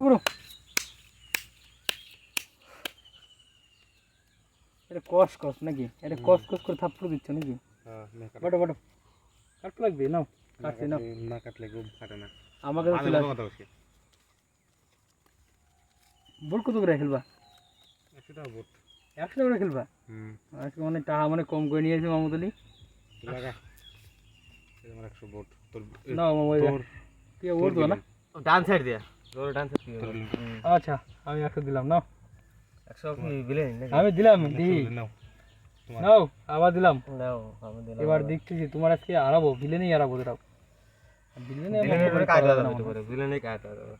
পুরো এটা কস কস নাকি? এটা কস কস করে থাপ্পড় দিচ্ছ নাকি? বটো বটো কাট লাগবে নাও, কাটছি নাও, না কাটলে খুব ফাটে না। আমাকে তো চলে আসে। বল কত করে খেলবা? 100 টাকা বোট। 100 টাকা করে খেলবা? আজকে মানে টাকা মানে কম করে নিয়েছে মামুদ আলী। লাগা আমার 100 বোট তোর নাও মামুদ কি ওর দাও না ডান সাইড দিয়া তোর ডান সাইড দিয়ে আচ্ছা আমি 100 দিলাম নাও 100 কি বিলেন নাকি আমি দিলাম দি নাও নাও আবার দিলাম নাও আমি দিলাম এবার দেখতেছি তোমার আজকে হারাবো ভিলেনই হারাবো দাও ভিলেনে বিলেনের কাটা দাও তো বিলেনে কাটা দাও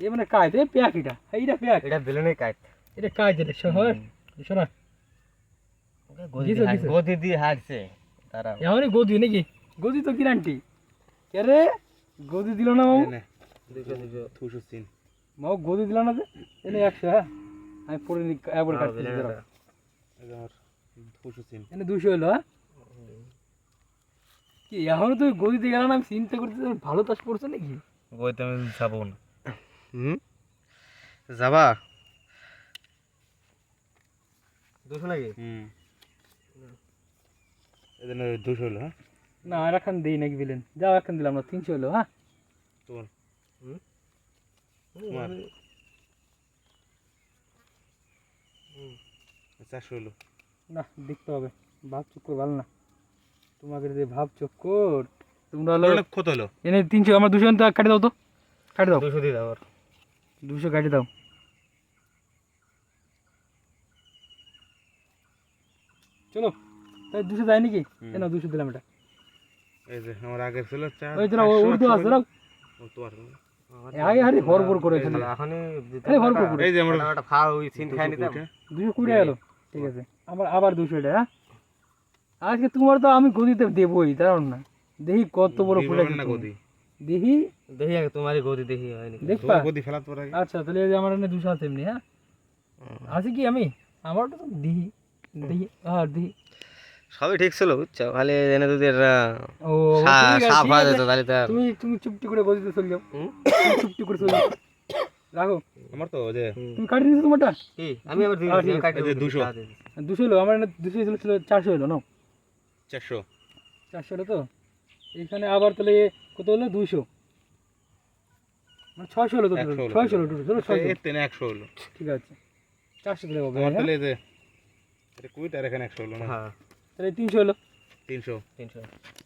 এ মানে কাইতে প্যাক এইটা প্যাক এটা বিলেনে কাট এটা কাজ এটা শহর শোনা গদি দিয়ে হারছে তারা এমনই গদি নাকি গদি তো গ্যারান্টি কে রে গদি দিল না মামু থুসু সিন মামু গদি দিল না যে এনে 100 হ্যাঁ আমি পরে একবার কাটছি দাও আমার থুসু সিন এনে 200 হলো হ্যাঁ কি এখন তুই গদি দিয়ে গেল না আমি চিন্তা করতে ভালো চাষ করছো নাকি গদিতে আমি যাবো না যাবা 200 নাকি এজন্য 200 হলো। হ্যাঁ না আর এখন দেই নাকি বিলেন যাও এখন দিলাম না 300 হলো হ্যাঁ তোমার তোমার 400 হলো। না দেখতে হবে ভাব চক্কর ভালো না তোমাকে যে ভাব চক্কর তোমরা হলো কত হলো? এনে 300 আমার 200 তো কাটি দাও তো কাটি দাও 200 দিয়ে দাও আর 200 কাটি দাও চলো তাই 200 যায় নাকি কেন 200 দিলাম এটা এই যে আমার আগের ছিল 4 ওই তোরা উর্দু আছে দাও ও তোমার আগে হারি হরবর করে খালি এখনই খালি হরবর করে এই যে আমার একটা ফাও ওই সিন খাই নিতাম 220 গেল ঠিক আছে আবার 200 এটা হ্যাঁ আজকে তোমার তো আমি গদিতে দেবই দাঁড়াও না দেখি কত বড় ফুলে না গদি দেখি দেখি আগে তোমারই গদি দেখি হয়নি দেখবা গদি ফেলাত পর আগে। আচ্ছা তাহলে এই যে আমার এনে 200 আছে এমনি হ্যাঁ আছে কি আমি আমার তো দেখি দেখি আর দেখি সবই ঠিক ছিল বুঝছো খালি এনে যদি ও সাফ হয়ে যেত তাহলে তো তুমি তুমি চুপটি করে গদিতে চলে যাও তুমি চুপটি করে চলে যাও রাখো আমার তো যে তুমি কাটি দিছো তোমারটা কি আমি আবার ঠিক আছে, কাটি এই যে 200 200 হলো আমার এনে 200 ছিল 400 হলো নাও 400 400 হলো তো এখানে আবার তাহলে কত হলো 200 মানে 600 হলো তো 600 হলো চলো 600 এর তেনে 100 হলো। ঠিক আছে 400 দিলে হবে আমার হ্যাঁ? তাহলে এই যে এটা কুইট আর এখানে 100 হলো না। হ্যাঁ তাহলে 300 হলো 300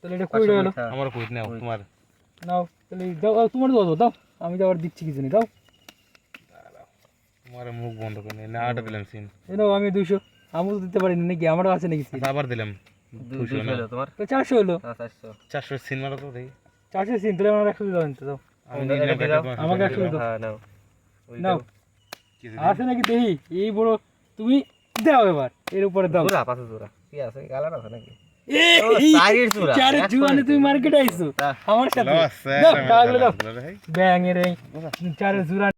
তাহলে এটা কুড়ি হলো আমার কুইট নাও তোমার নাও তাহলে দাও তোমার দাও দাও আমি তো আবার দিচ্ছি কিছু নেই দাও তোমার মুখ বন্ধ করে না আটা দিলাম সিন এই নাও আমি 200 আমি তো দিতে পারিনি নাকি আমারও আছে নাকি আবার দিলাম 200 না তোমার তো 400 হলো 400 400 সিন মারো তো দেখি 400 সিন তাহলে আমার 100 দাও নিতে দাও আমি নিলাম আমাকে 100 দাও হ্যাঁ নাও নাও আছে নাকি দেখি এই বড় তুমি দাও এবার এর উপরে দাও জোড়া পাঁচ জোড়া কি আছে কালার আছে নাকি এই চারের জোড়া চারের জুয়ানে তুমি মার্কেটে আইছো আমার সাথে লস দাও টাকাগুলো দাও ভাই ব্যাঙের এই চারের জুয়া